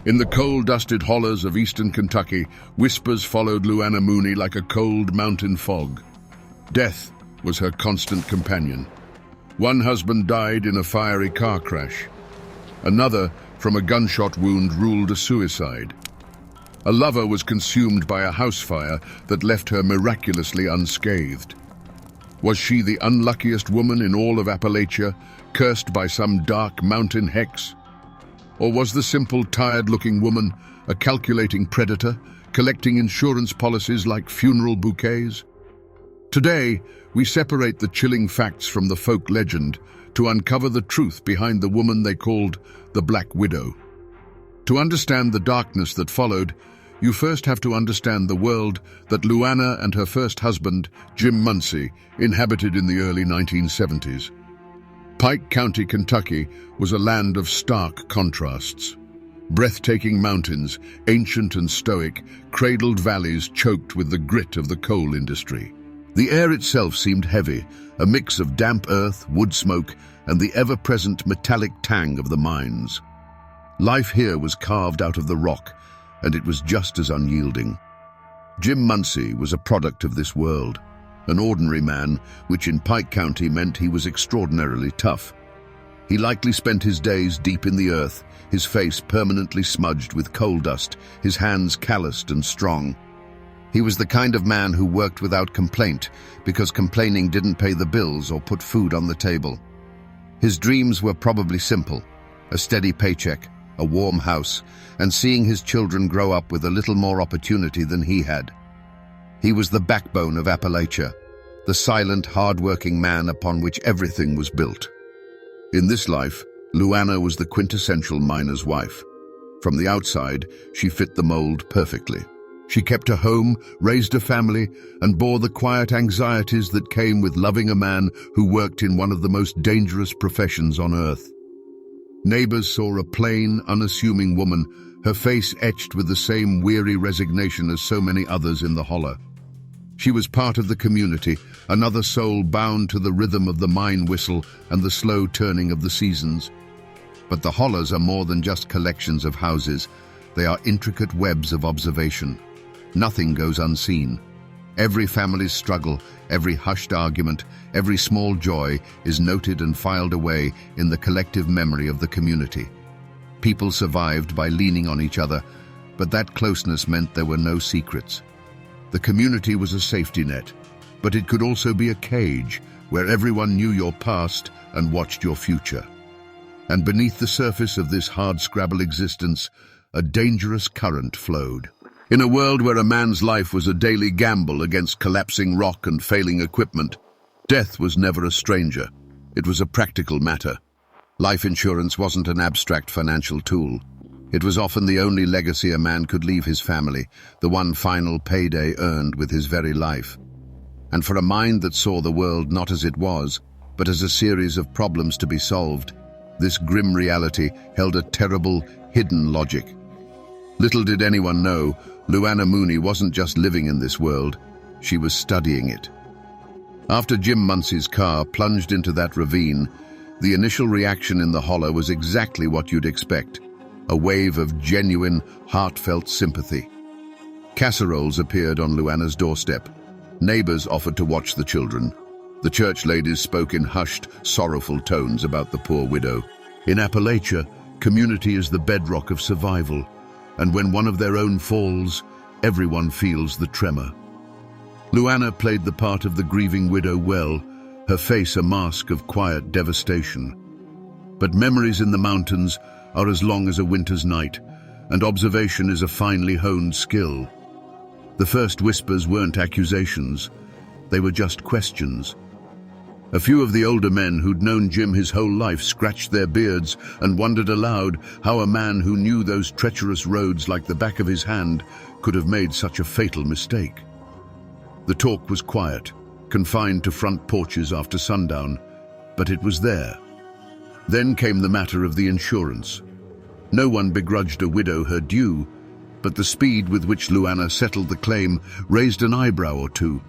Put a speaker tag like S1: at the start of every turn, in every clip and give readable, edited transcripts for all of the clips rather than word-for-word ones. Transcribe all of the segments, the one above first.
S1: In the coal-dusted hollers of eastern Kentucky, whispers followed Luanna Mooney like a cold mountain fog. Death was her constant companion. One husband died in a fiery car crash. Another, from a gunshot wound, ruled a suicide. A lover was consumed by a house fire that left her miraculously unscathed. Was she the unluckiest woman in all of Appalachia, cursed by some dark mountain hex? Or was the simple, tired-looking woman a calculating predator, collecting insurance policies like funeral bouquets? Today, we separate the chilling facts from the folk legend to uncover the truth behind the woman they called the Black Widow. To understand the darkness that followed, you first have to understand the world that Luanna and her first husband, Jim Muncie, inhabited in the early 1970s. Pike County, Kentucky, was a land of stark contrasts. Breathtaking mountains, ancient and stoic, cradled valleys choked with the grit of the coal industry. The air itself seemed heavy, a mix of damp earth, wood smoke, and the ever-present metallic tang of the mines. Life here was carved out of the rock, and it was just as unyielding. Jim Muncie was a product of this world, an ordinary man, which in Pike County meant he was extraordinarily tough. He likely spent his days deep in the earth, his face permanently smudged with coal dust, his hands calloused and strong. He was the kind of man who worked without complaint, because complaining didn't pay the bills or put food on the table. His dreams were probably simple: a steady paycheck, a warm house, and seeing his children grow up with a little more opportunity than he had. He was the backbone of Appalachia, the silent, hard-working man upon which everything was built. In this life, Luanna was the quintessential miner's wife. From the outside, she fit the mold perfectly. She kept a home, raised a family, and bore the quiet anxieties that came with loving a man who worked in one of the most dangerous professions on earth. Neighbors saw a plain, unassuming woman, her face etched with the same weary resignation as so many others in the holler. She was part of the community, another soul bound to the rhythm of the mine whistle and the slow turning of the seasons. But the hollers are more than just collections of houses. They are intricate webs of observation. Nothing goes unseen. Every family's struggle, every hushed argument, every small joy is noted and filed away in the collective memory of the community. People survived by leaning on each other, but that closeness meant there were no secrets. The community was a safety net, but it could also be a cage where everyone knew your past and watched your future. And beneath the surface of this hardscrabble existence, a dangerous current flowed. In a world where a man's life was a daily gamble against collapsing rock and failing equipment, death was never a stranger. It was a practical matter. Life insurance wasn't an abstract financial tool. It was often the only legacy a man could leave his family, the one final payday earned with his very life. And for a mind that saw the world not as it was, but as a series of problems to be solved, this grim reality held a terrible, hidden logic. Little did anyone know, Luanna Mooney wasn't just living in this world, she was studying it. After Jim Muncie's car plunged into that ravine, the initial reaction in the holler was exactly what you'd expect, a wave of genuine, heartfelt sympathy. Casseroles appeared on Luanna's doorstep. Neighbors offered to watch the children. The church ladies spoke in hushed, sorrowful tones about the poor widow. In Appalachia, community is the bedrock of survival, and when one of their own falls, everyone feels the tremor. Luanna played the part of the grieving widow well, her face a mask of quiet devastation. But memories in the mountains are as long as a winter's night, and observation is a finely honed skill. The first whispers weren't accusations, they were just questions. A few of the older men who'd known Jim his whole life scratched their beards and wondered aloud how a man who knew those treacherous roads like the back of his hand could have made such a fatal mistake. The talk was quiet, confined to front porches after sundown, but it was there. Then came the matter of the insurance. No one begrudged a widow her due, but the speed with which Luanna settled the claim raised an eyebrow or two.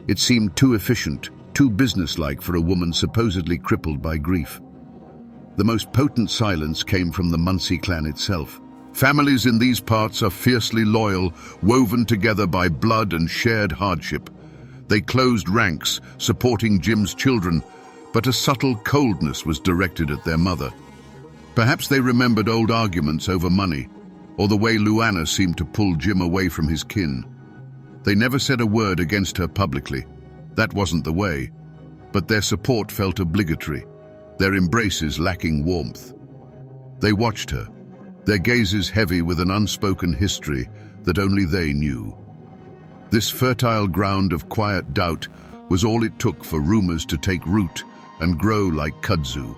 S1: It seemed too efficient, too businesslike for a woman supposedly crippled by grief. The most potent silence came from the Muncie clan itself. Families in these parts are fiercely loyal, woven together by blood and shared hardship. They closed ranks, supporting Jim's children, but a subtle coldness was directed at their mother. Perhaps they remembered old arguments over money, or the way Luanna seemed to pull Jim away from his kin. They never said a word against her publicly. That wasn't the way. But their support felt obligatory, their embraces lacking warmth. They watched her, their gazes heavy with an unspoken history that only they knew. This fertile ground of quiet doubt was all it took for rumors to take root and grow like kudzu.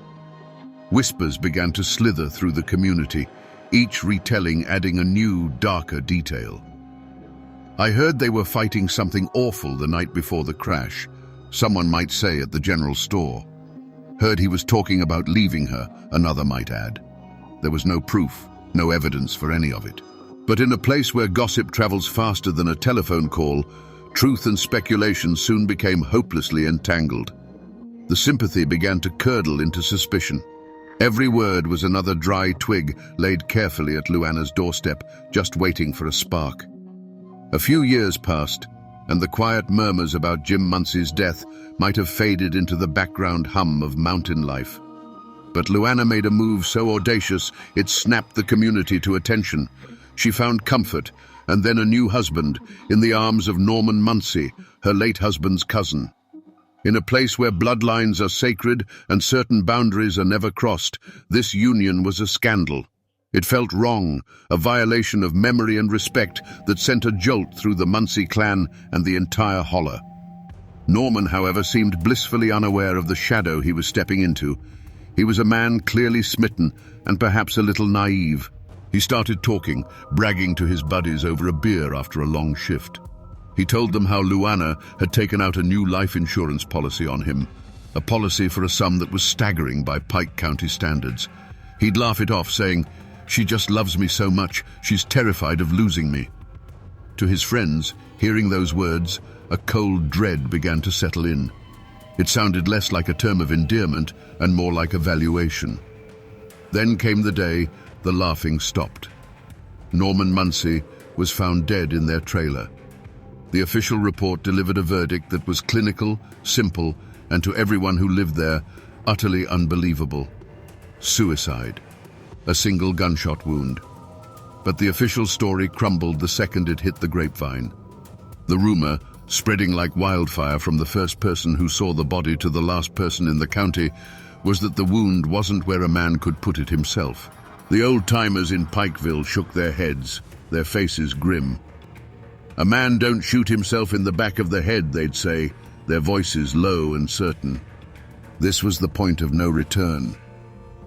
S1: Whispers began to slither through the community, each retelling adding a new, darker detail. I heard they were fighting something awful the night before the crash, someone might say at the general store. Heard he was talking about leaving her, another might add. There was no proof, no evidence for any of it. But in a place where gossip travels faster than a telephone call, truth and speculation soon became hopelessly entangled. The sympathy began to curdle into suspicion. Every word was another dry twig laid carefully at Luanna's doorstep, just waiting for a spark. A few years passed, and the quiet murmurs about Jim Munsey's death might have faded into the background hum of mountain life. But Luanna made a move so audacious it snapped the community to attention. She found comfort, and then a new husband, in the arms of Norman Munsey, her late husband's cousin. In a place where bloodlines are sacred and certain boundaries are never crossed, this union was a scandal. It felt wrong, a violation of memory and respect that sent a jolt through the Munsey clan and the entire holler. Norman, however, seemed blissfully unaware of the shadow he was stepping into. He was a man clearly smitten and perhaps a little naive. He started talking, bragging to his buddies over a beer after a long shift. He told them how Luanna had taken out a new life insurance policy on him, a policy for a sum that was staggering by Pike County standards. He'd laugh it off, saying, "She just loves me so much, she's terrified of losing me." To his friends, hearing those words, a cold dread began to settle in. It sounded less like a term of endearment and more like a valuation. Then came the day the laughing stopped. Norman Munsey was found dead in their trailer. The official report delivered a verdict that was clinical, simple, and to everyone who lived there, utterly unbelievable. Suicide. A single gunshot wound. But the official story crumbled the second it hit the grapevine. The rumor, spreading like wildfire from the first person who saw the body to the last person in the county, was that the wound wasn't where a man could put it himself. The old-timers in Pikeville shook their heads, their faces grim. "A man don't shoot himself in the back of the head," they'd say, their voices low and certain. This was the point of no return.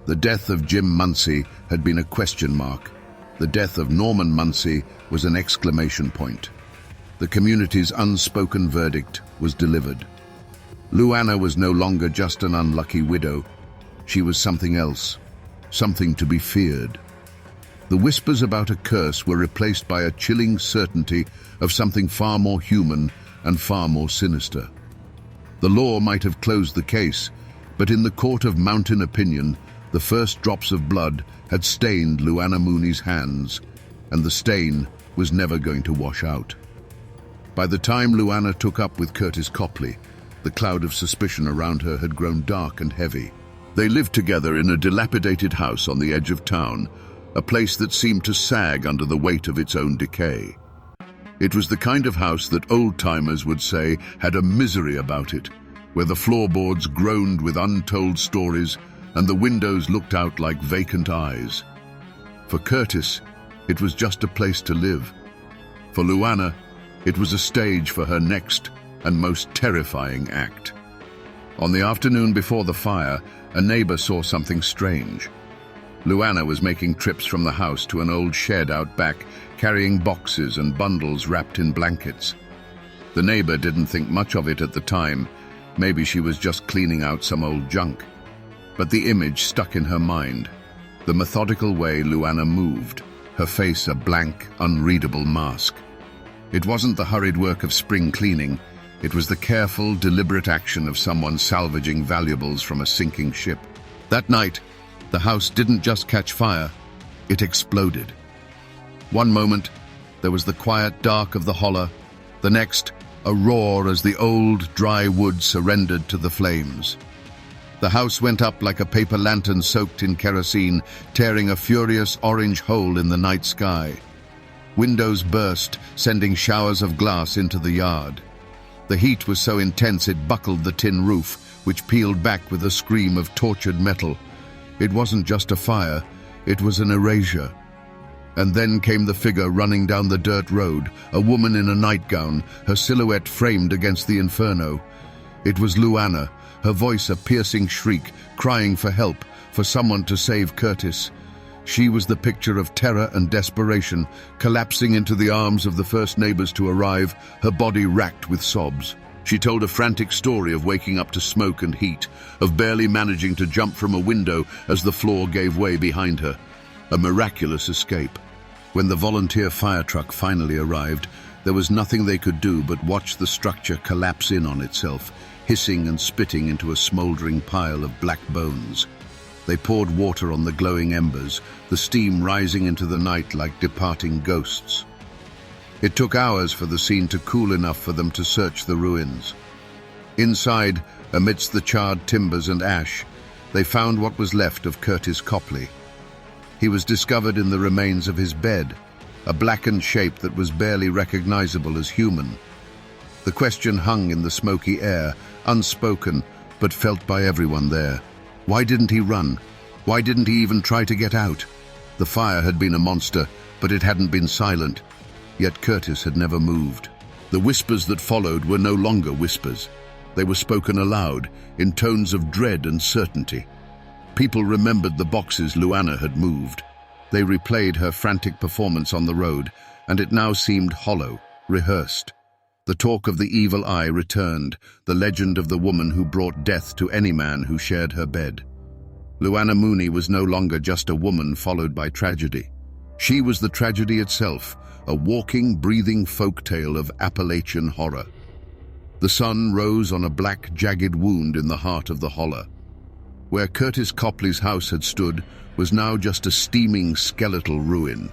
S1: The death of Jim Munsey had been a question mark. The death of Norman Munsey was an exclamation point. The community's unspoken verdict was delivered. Luanna was no longer just an unlucky widow. She was something else, something to be feared. The whispers about a curse were replaced by a chilling certainty of something far more human and far more sinister. The law might have closed the case, but in the court of mountain opinion, the first drops of blood had stained Luanna Mooney's hands, and the stain was never going to wash out. By the time Luanna took up with Curtis Copley, the cloud of suspicion around her had grown dark and heavy. They lived together in a dilapidated house on the edge of town, a place that seemed to sag under the weight of its own decay. It was the kind of house that old-timers would say had a misery about it, where the floorboards groaned with untold stories and the windows looked out like vacant eyes. For Curtis, it was just a place to live. For Luanna, it was a stage for her next and most terrifying act. On the afternoon before the fire, a neighbor saw something strange. Luanna was making trips from the house to an old shed out back, carrying boxes and bundles wrapped in blankets. The neighbor didn't think much of it at the time. Maybe she was just cleaning out some old junk. But the image stuck in her mind. The methodical way Luanna moved, her face a blank, unreadable mask. It wasn't the hurried work of spring cleaning. It was the careful, deliberate action of someone salvaging valuables from a sinking ship. That night, the house didn't just catch fire, it exploded. One moment, there was the quiet dark of the holler. The next, a roar as the old, dry wood surrendered to the flames. The house went up like a paper lantern soaked in kerosene, tearing a furious orange hole in the night sky. Windows burst, sending showers of glass into the yard. The heat was so intense it buckled the tin roof, which peeled back with a scream of tortured metal. It wasn't just a fire, it was an erasure. And then came the figure running down the dirt road, a woman in a nightgown, her silhouette framed against the inferno. It was Luanna, her voice a piercing shriek, crying for help, for someone to save Curtis. She was the picture of terror and desperation, collapsing into the arms of the first neighbors to arrive, her body racked with sobs. She told a frantic story of waking up to smoke and heat, of barely managing to jump from a window as the floor gave way behind her. A miraculous escape. When the volunteer fire truck finally arrived, there was nothing they could do but watch the structure collapse in on itself, hissing and spitting into a smoldering pile of black bones. They poured water on the glowing embers, the steam rising into the night like departing ghosts. It took hours for the scene to cool enough for them to search the ruins. Inside, amidst the charred timbers and ash, they found what was left of Curtis Copley. He was discovered in the remains of his bed, a blackened shape that was barely recognizable as human. The question hung in the smoky air, unspoken, but felt by everyone there. Why didn't he run? Why didn't he even try to get out? The fire had been a monster, but it hadn't been silent. Yet Curtis had never moved. The whispers that followed were no longer whispers. They were spoken aloud, in tones of dread and certainty. People remembered the boxes Luanna had moved. They replayed her frantic performance on the road, and it now seemed hollow, rehearsed. The talk of the evil eye returned, the legend of the woman who brought death to any man who shared her bed. Luanna Mooney was no longer just a woman followed by tragedy. She was the tragedy itself, a walking, breathing folktale of Appalachian horror. The sun rose on a black, jagged wound in the heart of the holler. Where Curtis Copley's house had stood was now just a steaming, skeletal ruin.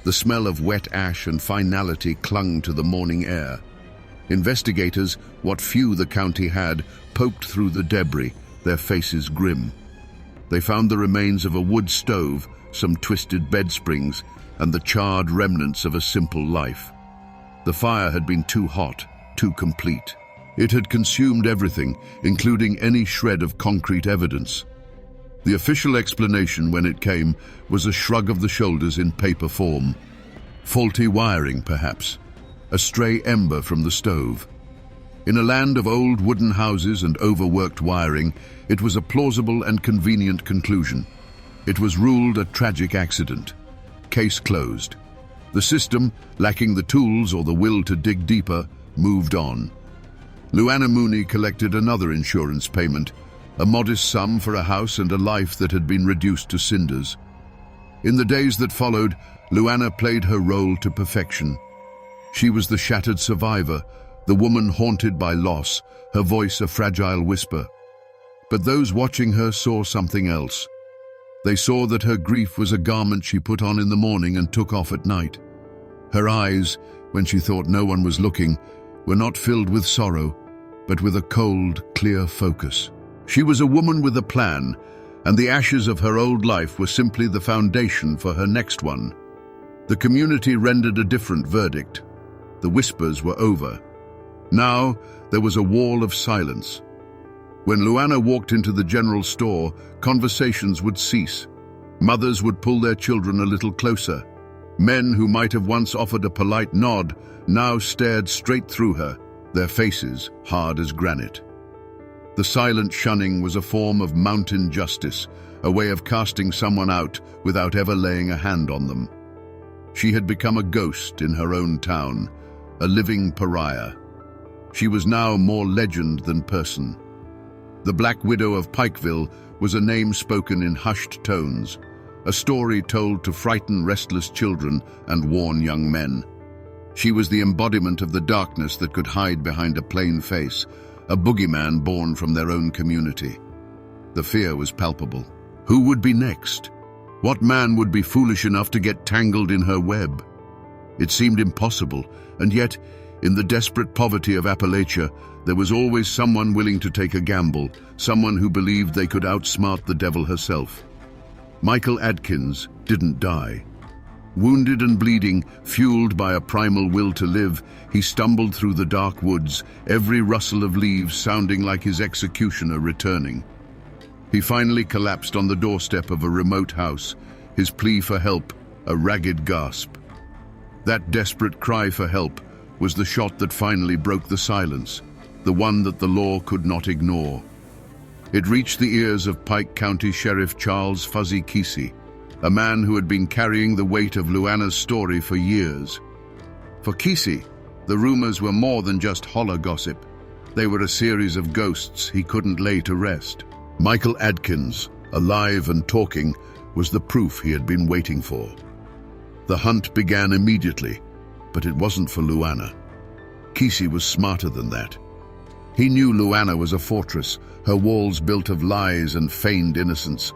S1: The smell of wet ash and finality clung to the morning air. Investigators, what few the county had, poked through the debris, their faces grim. They found the remains of a wood stove, some twisted bed springs, and the charred remnants of a simple life. The fire had been too hot, too complete. It had consumed everything, including any shred of concrete evidence. The official explanation, when it came, was a shrug of the shoulders in paper form. Faulty wiring, perhaps. A stray ember from the stove. In a land of old wooden houses and overworked wiring, it was a plausible and convenient conclusion. It was ruled a tragic accident. Case closed. The system, lacking the tools or the will to dig deeper, moved on. Luanna Mooney collected another insurance payment, a modest sum for a house and a life that had been reduced to cinders. In the days that followed, Luanna played her role to perfection. She was the shattered survivor, the woman haunted by loss, her voice a fragile whisper. But those watching her saw something else. They saw that her grief was a garment she put on in the morning and took off at night. Her eyes, when she thought no one was looking, were not filled with sorrow, but with a cold, clear focus. She was a woman with a plan, and the ashes of her old life were simply the foundation for her next one. The community rendered a different verdict. The whispers were over. Now there was a wall of silence. When Luanna walked into the general store, conversations would cease. Mothers would pull their children a little closer. Men who might have once offered a polite nod now stared straight through her, their faces hard as granite. The silent shunning was a form of mountain justice, a way of casting someone out without ever laying a hand on them. She had become a ghost in her own town, a living pariah. She was now more legend than person. The Black Widow of Pikeville was a name spoken in hushed tones, a story told to frighten restless children and warn young men. She was the embodiment of the darkness that could hide behind a plain face, a boogeyman born from their own community. The fear was palpable. Who would be next? What man would be foolish enough to get tangled in her web? It seemed impossible, and yet, in the desperate poverty of Appalachia, there was always someone willing to take a gamble, someone who believed they could outsmart the devil herself. Michael Adkins didn't die. Wounded and bleeding, fueled by a primal will to live, he stumbled through the dark woods, every rustle of leaves sounding like his executioner returning. He finally collapsed on the doorstep of a remote house, his plea for help a ragged gasp. That desperate cry for help was the shot that finally broke the silence, the one that the law could not ignore. It reached the ears of Pike County Sheriff Charles Fuzzy Kesey, a man who had been carrying the weight of Luanna's story for years. For Kesey, the rumors were more than just holler gossip. They were a series of ghosts he couldn't lay to rest. Michael Adkins, alive and talking, was the proof he had been waiting for. The hunt began immediately, but it wasn't for Luanna. Kesey was smarter than that. He knew Luanna was a fortress, her walls built of lies and feigned innocence.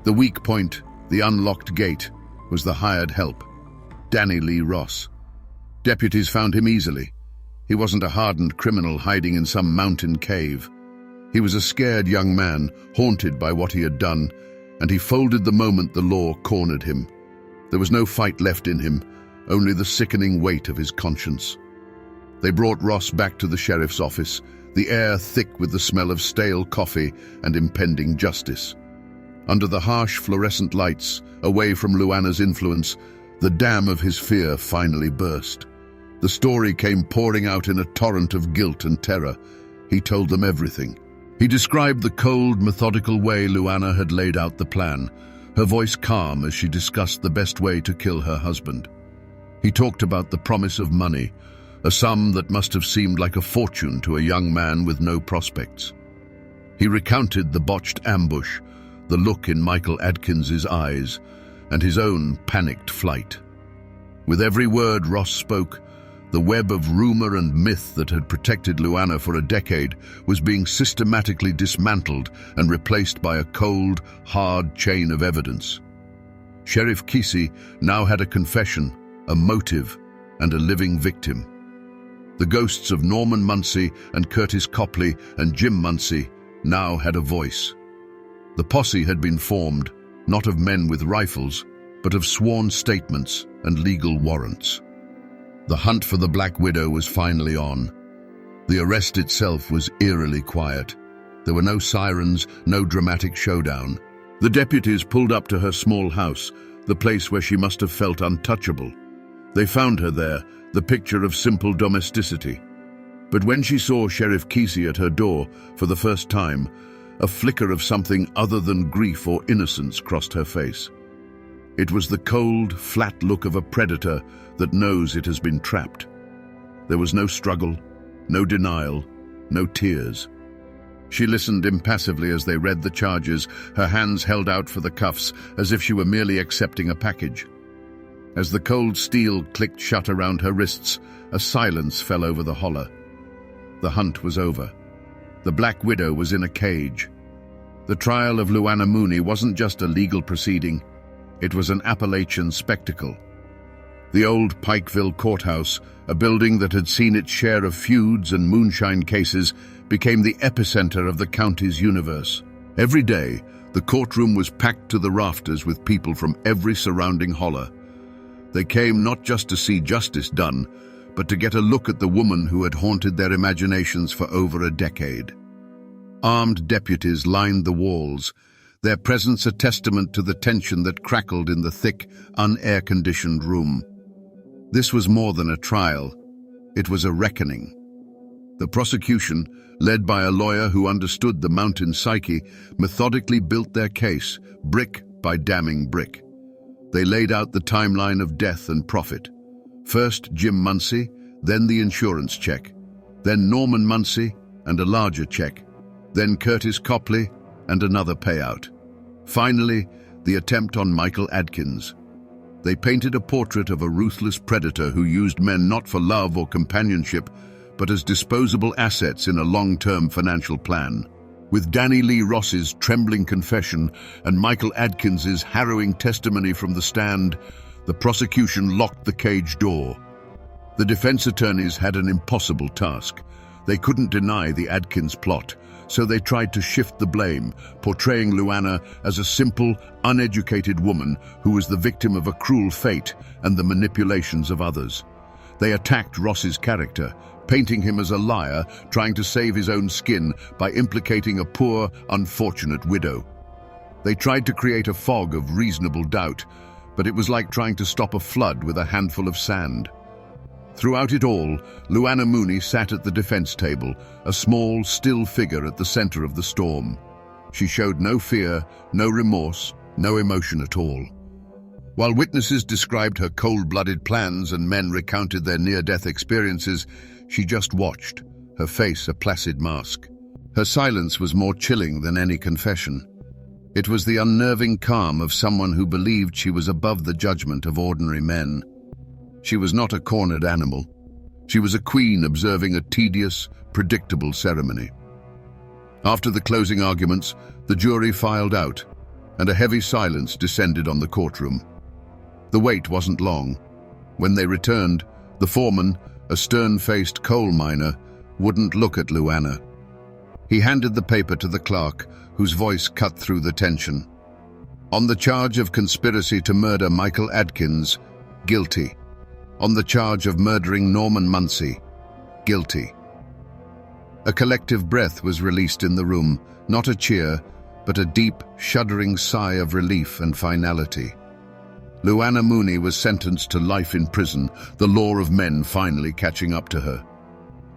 S1: The weak point, the unlocked gate, was the hired help, Danny Lee Ross. Deputies found him easily. He wasn't a hardened criminal hiding in some mountain cave. He was a scared young man, haunted by what he had done, and he folded the moment the law cornered him. There was no fight left in him, only the sickening weight of his conscience. They brought Ross back to the sheriff's office, the air thick with the smell of stale coffee and impending justice. Under the harsh fluorescent lights, away from Luanna's influence, the dam of his fear finally burst. The story came pouring out in a torrent of guilt and terror. He told them everything. He described the cold, methodical way Luanna had laid out the plan, her voice calm as she discussed the best way to kill her husband. He talked about the promise of money, a sum that must have seemed like a fortune to a young man with no prospects. He recounted the botched ambush, the look in Michael Adkins's eyes, and his own panicked flight. With every word Ross spoke, the web of rumor and myth that had protected Luanna for a decade was being systematically dismantled and replaced by a cold, hard chain of evidence. Sheriff Kesey now had a confession, a motive, and a living victim. The ghosts of Norman Muncie and Curtis Copley and Jim Muncie now had a voice. The posse had been formed, not of men with rifles, but of sworn statements and legal warrants. The hunt for the Black Widow was finally on. The arrest itself was eerily quiet. There were no sirens, no dramatic showdown. The deputies pulled up to her small house, the place where she must have felt untouchable. They found her there, the picture of simple domesticity. But when she saw Sheriff Kesey at her door for the first time, a flicker of something other than grief or innocence crossed her face. It was the cold, flat look of a predator that knows it has been trapped. There was no struggle, no denial, no tears. She listened impassively as they read the charges, her hands held out for the cuffs as if she were merely accepting a package. As the cold steel clicked shut around her wrists, a silence fell over the holler. The hunt was over. The Black Widow was in a cage. The trial of Luanna Mooney wasn't just a legal proceeding. It was an Appalachian spectacle. The old Pikeville courthouse, a building that had seen its share of feuds and moonshine cases, became the epicenter of the county's universe. Every day, the courtroom was packed to the rafters with people from every surrounding holler. They came not just to see justice done, but to get a look at the woman who had haunted their imaginations for over a decade. Armed deputies lined the walls, their presence a testament to the tension that crackled in the thick, un-air-conditioned room. This was more than a trial. It was a reckoning. The prosecution, led by a lawyer who understood the mountain psyche, methodically built their case, brick by damning brick. They laid out the timeline of death and profit. First Jim Muncie, then the insurance check, then Norman Muncie and a larger check, then Curtis Copley and another payout. Finally, the attempt on Michael Adkins. They painted a portrait of a ruthless predator who used men not for love or companionship, but as disposable assets in a long-term financial plan. With Danny Lee Ross's trembling confession and Michael Adkins's harrowing testimony from the stand, the prosecution locked the cage door. The defense attorneys had an impossible task. They couldn't deny the Adkins plot, so they tried to shift the blame, portraying Luanna as a simple, uneducated woman who was the victim of a cruel fate and the manipulations of others. They attacked Ross's character, painting him as a liar trying to save his own skin by implicating a poor, unfortunate widow. They tried to create a fog of reasonable doubt, but it was like trying to stop a flood with a handful of sand. Throughout it all, Luanna Mooney sat at the defense table, a small, still figure at the center of the storm. She showed no fear, no remorse, no emotion at all. While witnesses described her cold-blooded plans and men recounted their near-death experiences, she just watched, her face a placid mask. Her silence was more chilling than any confession. It was the unnerving calm of someone who believed she was above the judgment of ordinary men. She was not a cornered animal. She was a queen observing a tedious, predictable ceremony. After the closing arguments, the jury filed out, and a heavy silence descended on the courtroom. The wait wasn't long. When they returned, the foreman, a stern-faced coal miner, wouldn't look at Luanna. He handed the paper to the clerk, whose voice cut through the tension. On the charge of conspiracy to murder Michael Adkins, guilty. On the charge of murdering Norman Muncie, guilty. A collective breath was released in the room, not a cheer, but a deep, shuddering sigh of relief and finality. Luanna Mooney was sentenced to life in prison, the law of men finally catching up to her.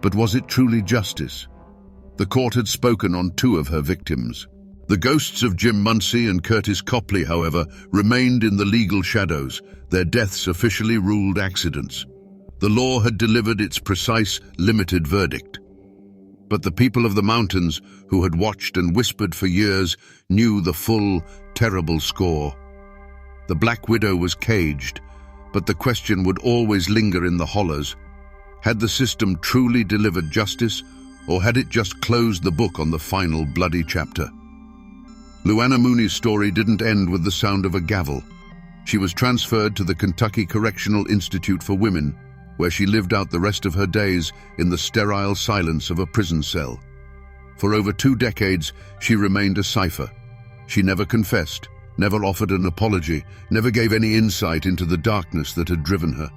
S1: But was it truly justice? The court had spoken on two of her victims. The ghosts of Jim Muncie and Curtis Copley, however, remained in the legal shadows, their deaths officially ruled accidents. The law had delivered its precise, limited verdict. But the people of the mountains, who had watched and whispered for years, knew the full, terrible score. The Black Widow was caged, but the question would always linger in the hollers. Had the system truly delivered justice, or had it just closed the book on the final bloody chapter? Luanna Mooney's story didn't end with the sound of a gavel. She was transferred to the Kentucky Correctional Institute for Women, where she lived out the rest of her days in the sterile silence of a prison cell. For over 2 decades, she remained a cipher. She never confessed, never offered an apology, never gave any insight into the darkness that had driven her.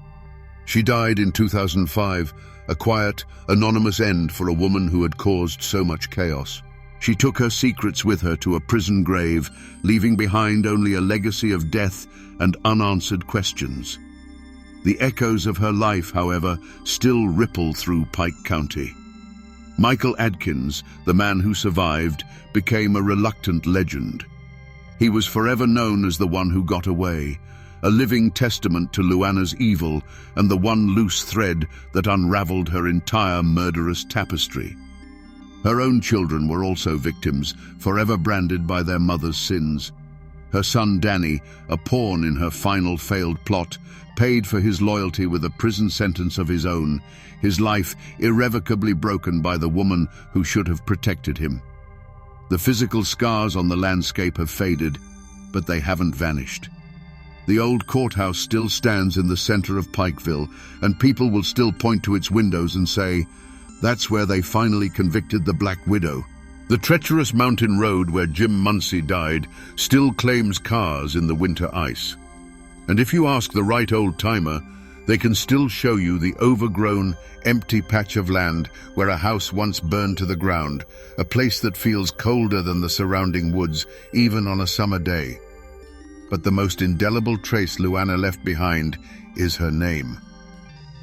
S1: She died in 2005, a quiet, anonymous end for a woman who had caused so much chaos. She took her secrets with her to a prison grave, leaving behind only a legacy of death and unanswered questions. The echoes of her life, however, still ripple through Pike County. Michael Adkins, the man who survived, became a reluctant legend. He was forever known as the one who got away, a living testament to Luanna's evil and the one loose thread that unraveled her entire murderous tapestry. Her own children were also victims, forever branded by their mother's sins. Her son Danny, a pawn in her final failed plot, paid for his loyalty with a prison sentence of his own, his life irrevocably broken by the woman who should have protected him. The physical scars on the landscape have faded, but they haven't vanished. The old courthouse still stands in the center of Pikeville, and people will still point to its windows and say, "That's where they finally convicted the Black Widow." The treacherous mountain road where Jim Muncie died still claims cars in the winter ice. And if you ask the right old-timer, they can still show you the overgrown, empty patch of land where a house once burned to the ground, a place that feels colder than the surrounding woods, even on a summer day. But the most indelible trace Luanna left behind is her name.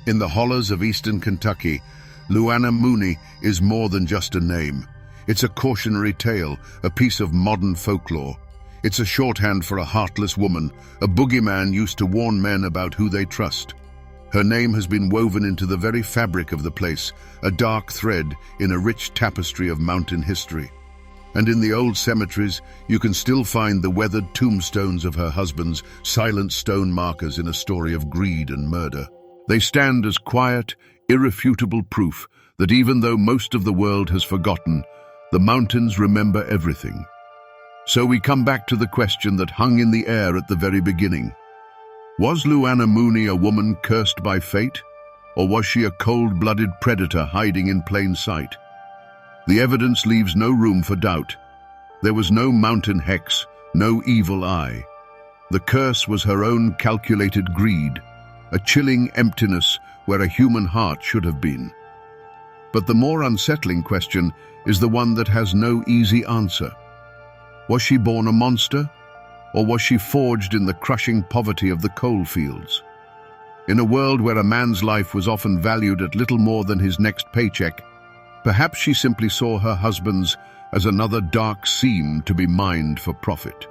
S1: In the hollers of eastern Kentucky, Luanna Mooney is more than just a name. It's a cautionary tale, a piece of modern folklore. It's a shorthand for a heartless woman, a boogeyman used to warn men about who they trust. Her name has been woven into the very fabric of the place, a dark thread in a rich tapestry of mountain history. And in the old cemeteries, you can still find the weathered tombstones of her husbands, silent stone markers in a story of greed and murder. They stand as quiet, irrefutable proof that even though most of the world has forgotten, The mountains remember everything. So we come back to the question that hung in the air at the very beginning. Was Luanna Mooney a woman cursed by fate? Or was she a cold-blooded predator hiding in plain sight? The evidence leaves no room for doubt. There was no mountain hex, no evil eye. The curse was her own calculated greed, a chilling emptiness where a human heart should have been. But the more unsettling question is the one that has no easy answer. Was she born a monster, or was she forged in the crushing poverty of the coal fields? In a world where a man's life was often valued at little more than his next paycheck, perhaps she simply saw her husband's as another dark seam to be mined for profit.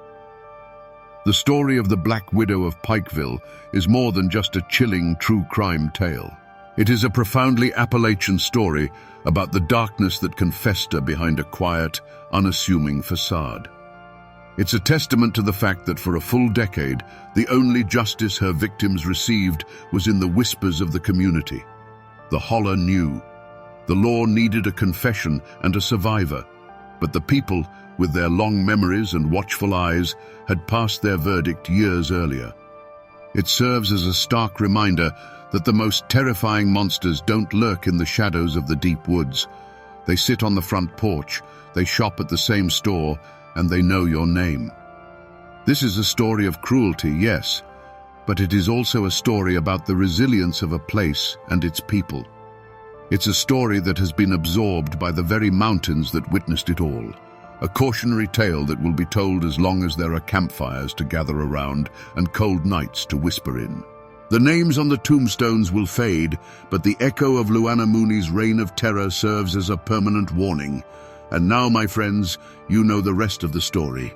S1: The story of the Black Widow of Pikeville is more than just a chilling true crime tale. It is a profoundly Appalachian story about the darkness that can fester behind a quiet, unassuming facade. It's a testament to the fact that for a full decade, the only justice her victims received was in the whispers of the community. The holler knew. The law needed a confession and a survivor, but the people, with their long memories and watchful eyes, had passed their verdict years earlier. It serves as a stark reminder that the most terrifying monsters don't lurk in the shadows of the deep woods. They sit on the front porch, they shop at the same store, and they know your name. This is a story of cruelty, yes, but it is also a story about the resilience of a place and its people. It's a story that has been absorbed by the very mountains that witnessed it all. A cautionary tale that will be told as long as there are campfires to gather around and cold nights to whisper in. The names on the tombstones will fade, but the echo of Luanna Mooney's reign of terror serves as a permanent warning. And now, my friends, you know the rest of the story.